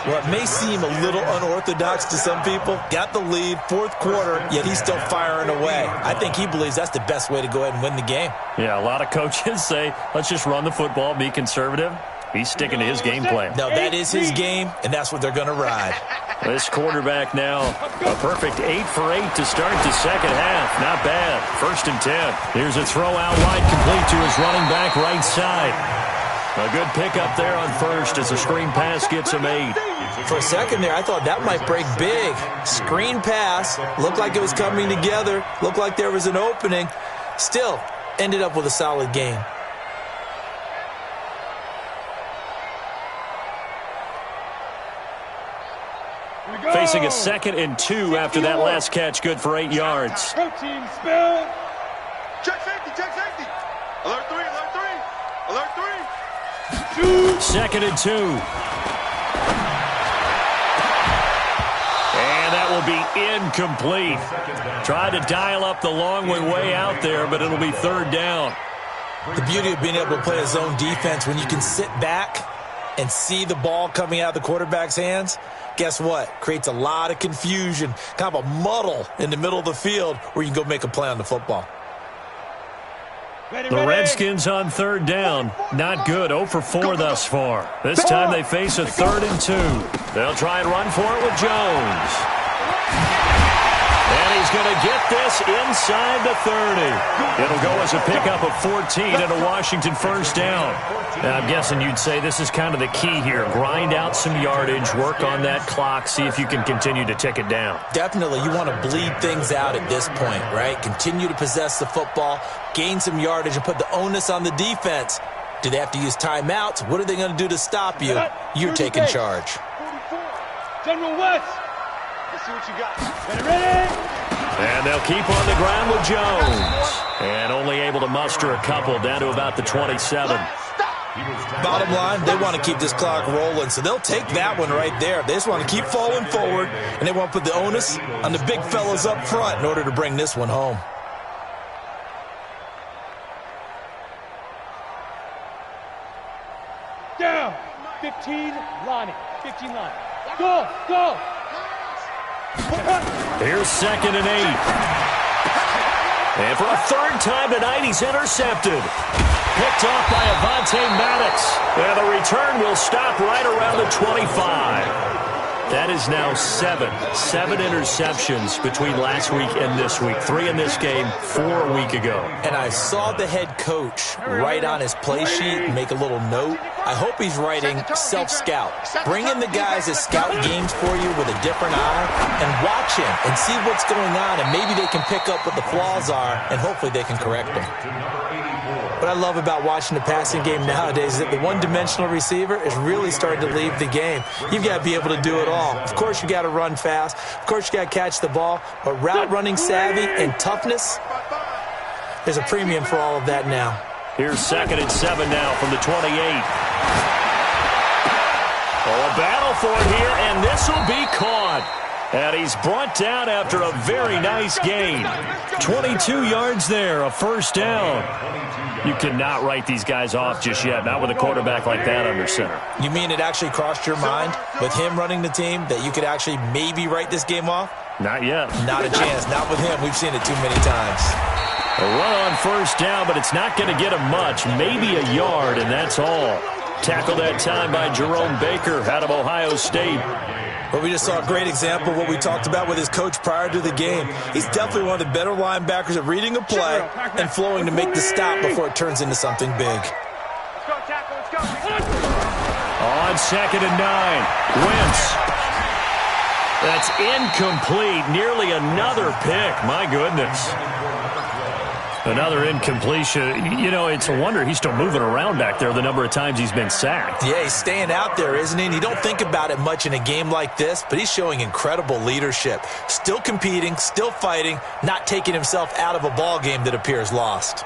Well, it may seem a little unorthodox to some people. Got the lead, 4th quarter, yet he's still firing away. I think he believes that's the best way to go ahead and win the game. Yeah, a lot of coaches say, let's just run the football, be conservative. He's sticking to his game plan. No, that is his game, and that's what they're going to ride. This quarterback now, a perfect 8 for 8 to start the second half. Not bad. 1st and 10. Here's a throw out wide, complete to his running back right side. A good pickup there on 1st as a screen pass gets him 8. For a second there, I thought that might break big. Screen pass, looked like it was coming together, looked like there was an opening. Still, ended up with a solid game. Facing a 2nd and 2 after that last catch, good for 8 yards. Protein spill. Check safety. Alert 3. 2nd and 2. And that will be incomplete. Tried to dial up the long way out there, but it'll be 3rd down. The beauty of being able to play a zone defense when you can sit back and see the ball coming out of the quarterback's hands, guess what? Creates a lot of confusion, kind of a muddle in the middle of the field where you can go make a play on the football. The Redskins on 3rd down. Not good. 0 for 4 thus far. This time they face a 3rd and 2. They'll try and run for it with Jones. And he's going to get this inside the 30. It'll go as a pickup of 14 and a Washington first down. Now, I'm guessing you'd say this is kind of the key here. Grind out some yardage, work on that clock, see if you can continue to tick it down. Definitely. You want to bleed things out at this point, right? Continue to possess the football, gain some yardage, and put the onus on the defense. Do they have to use timeouts? What are they going to do to stop you? You're taking charge. 44. General West. Let's see what you got. Ready? And they'll keep on the ground with Jones. And only able to muster a couple down to about the 27. Bottom line, they want to keep this clock rolling, so they'll take that one right there. They just want to keep falling forward, and they want to put the onus on the big fellas up front in order to bring this one home. Down. 15, Lonnie. 15, Lonnie. Go. Here's 2nd and 8. And for a third time tonight, he's intercepted. Picked off by Avonte Maddox. And the return will stop right around the 25. That is now 7 interceptions between last week and this week. 3 in this game, 4 a week ago. And I saw the head coach write on his play sheet, make a little note. I hope he's writing self-scout. Bring in the guys that scout games for you with a different eye and watch him and see what's going on, and maybe they can pick up what the flaws are, and hopefully they can correct them. What I love about watching the passing game nowadays is that the one-dimensional receiver is really starting to leave the game. You've got to be able to do it all. Of course, you got to run fast. Of course, you got to catch the ball. But route running savvy and toughness, there's a premium for all of that now. Here's 2nd and 7 now from the 28. Oh, a battle for it here, and this will be caught. And he's brought down after a very nice gain. 22 yards there, a first down. You cannot write these guys off just yet, not with a quarterback like that under center. You mean it actually crossed your mind with him running the team that you could actually maybe write this game off? Not yet. Not a chance. Not with him. We've seen it too many times. A run on first down, but it's not going to get him much. Maybe a yard, and that's all. Tackled that time by Jerome Baker out of Ohio State. But we just saw a great example of what we talked about with his coach prior to the game. He's definitely one of the better linebackers at reading a play and flowing to make the stop before it turns into something big. Let's go, tackle, let's go. On 2nd and 9, Wentz. That's incomplete. Nearly another pick. My goodness. Another incompletion. You know, it's a wonder he's still moving around back there the number of times he's been sacked. Yeah, he's staying out there, isn't he? And you don't think about it much in a game like this, but he's showing incredible leadership. Still competing, still fighting, not taking himself out of a ball game that appears lost.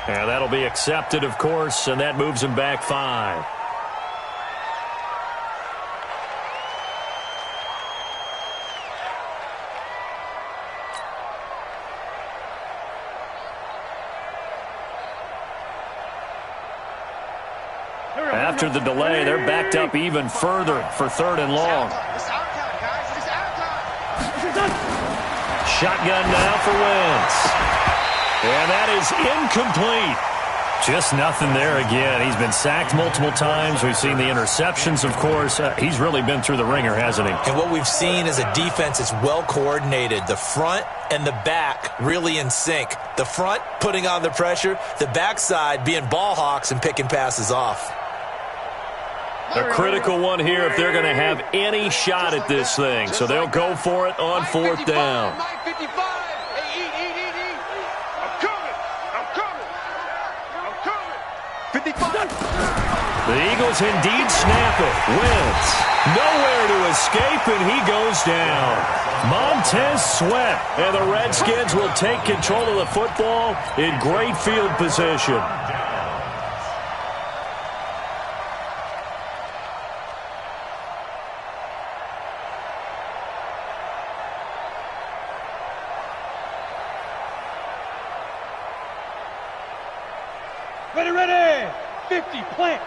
And that'll be accepted, of course, and that moves him back 5. After the delay, they're backed up even further for 3rd and long. Shotgun now for Wentz. And that is incomplete. Just nothing there again. He's been sacked multiple times. We've seen the interceptions, of course. He's really been through the ringer, hasn't he? And what we've seen is a defense that's well coordinated. The front and the back really in sync. The front putting on the pressure. The backside being ball hawks and picking passes off. A critical one here if they're going to have any shot at this thing. So they'll go for it on 4th down. The Eagles indeed snap it. Wentz nowhere to escape, and he goes down. Montez Sweat, and the Redskins will take control of the football in great field position. Ready. 50, plant.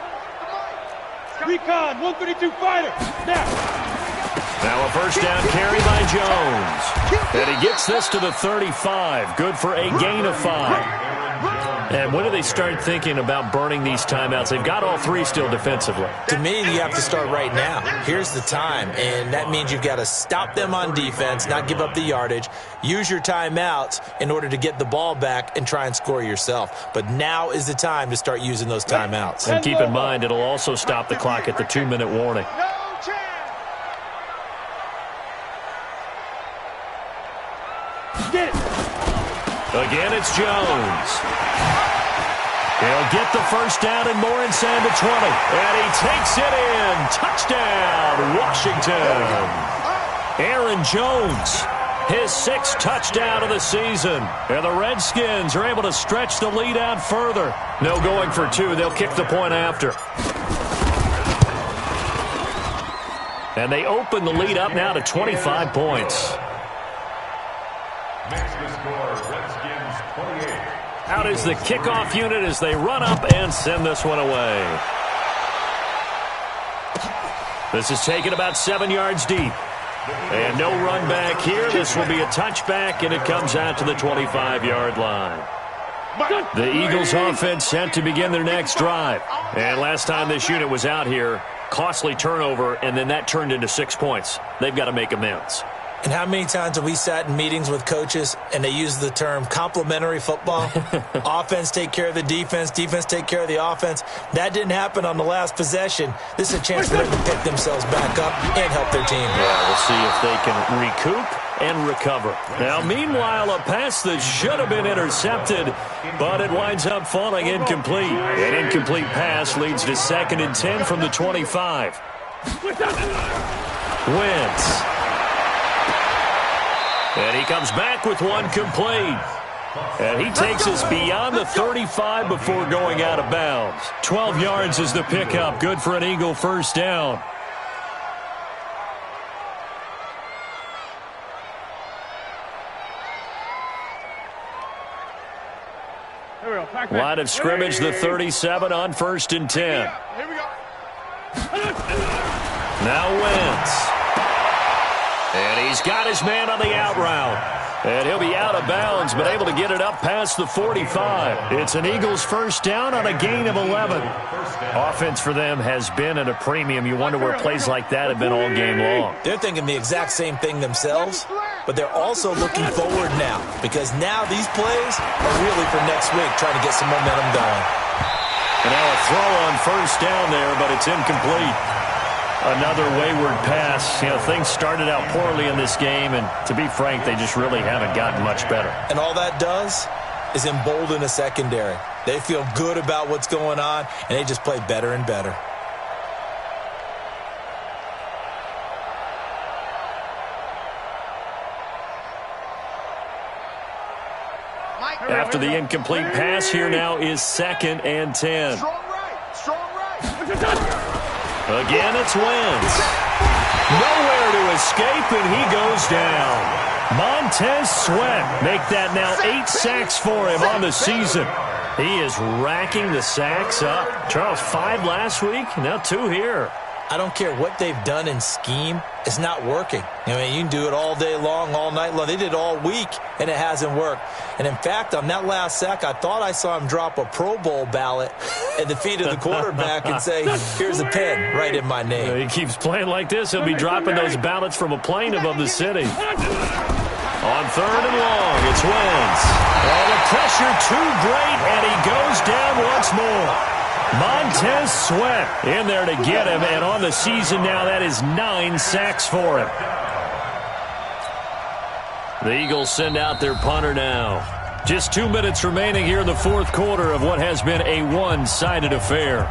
Recon, 132 fighter. Now a first down carry by Jones. And he gets this to the 35. Good for a gain of 5. And when do they start thinking about burning these timeouts? They've got all 3 still defensively. To me, you have to start right now. Here's the time, and that means you've got to stop them on defense, not give up the yardage, use your timeouts in order to get the ball back and try and score yourself. But now is the time to start using those timeouts. And keep in mind, it'll also stop the clock at the 2-minute warning. Get it. Again, it's Jones. He'll get the first down and more inside the 20. And he takes it in. Touchdown, Washington. Aaron Jones, his 6th touchdown of the season. And the Redskins are able to stretch the lead out further. No going for 2. They'll kick the point after. And they open the lead up now to 25 points. Makes the score, Redskins 28. Out is the kickoff unit as they run up and send this one away. This is taken about 7 yards deep. And no run back here. This will be a touchback, and it comes out to the 25-yard line. The Eagles offense set to begin their next drive. And last time this unit was out here, costly turnover, and then that turned into 6 points. They've got to make amends. And how many times have we sat in meetings with coaches and they use the term complementary football? Offense take care of the defense, defense take care of the offense. That didn't happen on the last possession. This is a chance for them to pick themselves back up and help their team. Yeah, we'll see if they can recoup and recover. Now, meanwhile, a pass that should have been intercepted, but it winds up falling incomplete. An incomplete pass leads to 2nd and 10 from the 25. Wentz. And he comes back with one complete. And he takes us beyond the 35 before going out of bounds. 12 yards is the pickup. Good for an Eagle first down. Line of scrimmage, the 37 on 1st and 10. Here we go. Now Wentz. And he's got his man on the out route. And he'll be out of bounds, but able to get it up past the 45. It's an Eagles first down on a gain of 11. Offense for them has been at a premium. You wonder where plays like that have been all game long. They're thinking the exact same thing themselves, but they're also looking forward now because now these plays are really for next week, trying to get some momentum going. And now a throw on first down there, but it's incomplete. Another wayward pass. You know, things started out poorly in this game, and to be frank, they just really haven't gotten much better. And all that does is embolden a secondary. They feel good about what's going on, and they just play better and better. After the incomplete pass, here now is 2nd and 10. Strong right. Strong right. Again, it's Wentz. Nowhere to escape, and he goes down. Montez Sweat make that now 8 sacks for him on the season. He is racking the sacks up. Charles, 5 last week, now 2 here. I don't care what they've done in scheme. It's not working. I mean, you can do it all day long, all night long. They did it all week, and it hasn't worked. And, in fact, on that last sack, I thought I saw him drop a Pro Bowl ballot at the feet of the quarterback and say, here's a pen right in my name. He keeps playing like this. He'll be dropping those ballots from a plane above the city. On 3rd and long, it's Wentz. And the pressure too great, and he goes down once more. Montez Sweat in there to get him, and on the season now, that is 9 sacks for him. The Eagles send out their punter now. Just 2 minutes remaining here in the 4th quarter of what has been a one-sided affair.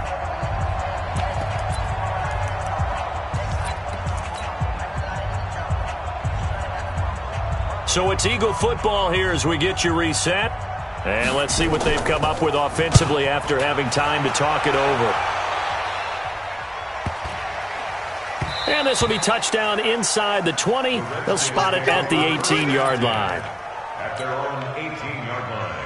So it's Eagle football here as we get you reset. And let's see what they've come up with offensively after having time to talk it over. And this will be touchdown inside the 20. They'll spot it at the 18-yard line. At their own 18-yard line.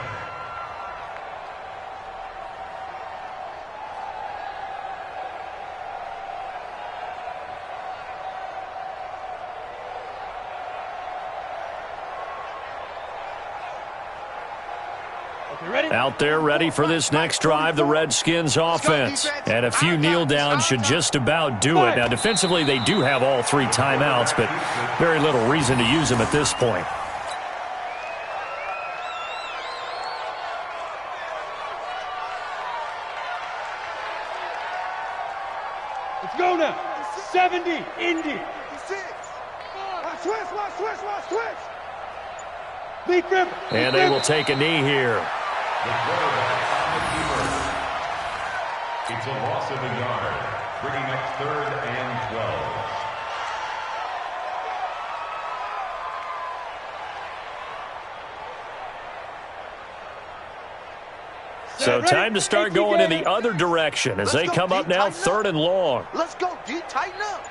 Out there ready for this next drive, the Redskins offense. And a few kneel downs should just about do it. Now, defensively, they do have all 3 timeouts, but very little reason to use them at this point. Let's go now. 70, Indy. Switch. Lead grip. And they will take a knee here. The quarterback on the keeper. It's a loss of a yard, bringing up 3rd and 12. So time to start going in the other direction as they come up now 3rd and long. Let's go, D. Tighten up.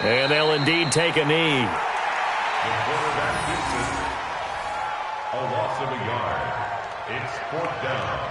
And they'll indeed take a knee. The quarterback gets it. A loss of a yard. It's 4th down.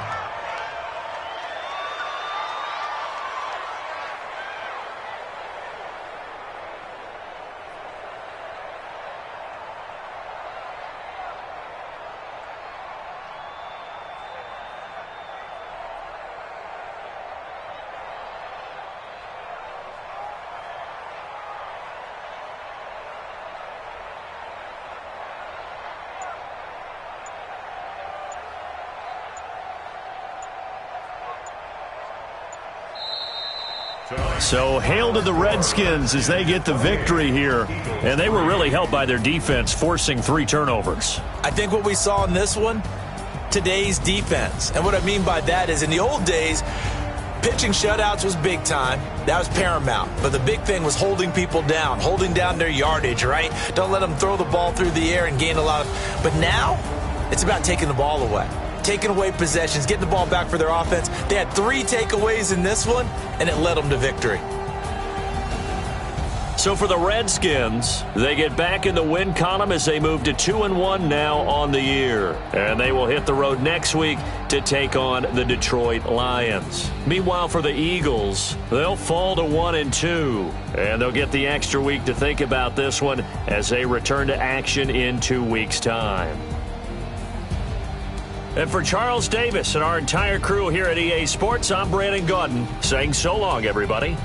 So hail to the Redskins as they get the victory here. And they were really helped by their defense, forcing 3 turnovers. I think what we saw in this one, today's defense. And what I mean by that is in the old days, pitching shutouts was big time. That was paramount. But the big thing was holding people down, holding down their yardage, right? Don't let them throw the ball through the air and gain a lot of. But now, it's about taking the ball away. Taking away possessions, getting the ball back for their offense. They had 3 takeaways in this one, and it led them to victory. So for the Redskins, they get back in the win column as they move to 2-1 now on the year. And they will hit the road next week to take on the Detroit Lions. Meanwhile, for the Eagles, they'll fall to 1-2. And they'll get the extra week to think about this one as they return to action in 2 weeks' time. And for Charles Davis and our entire crew here at EA Sports, I'm Brandon Gaudin saying so long, everybody.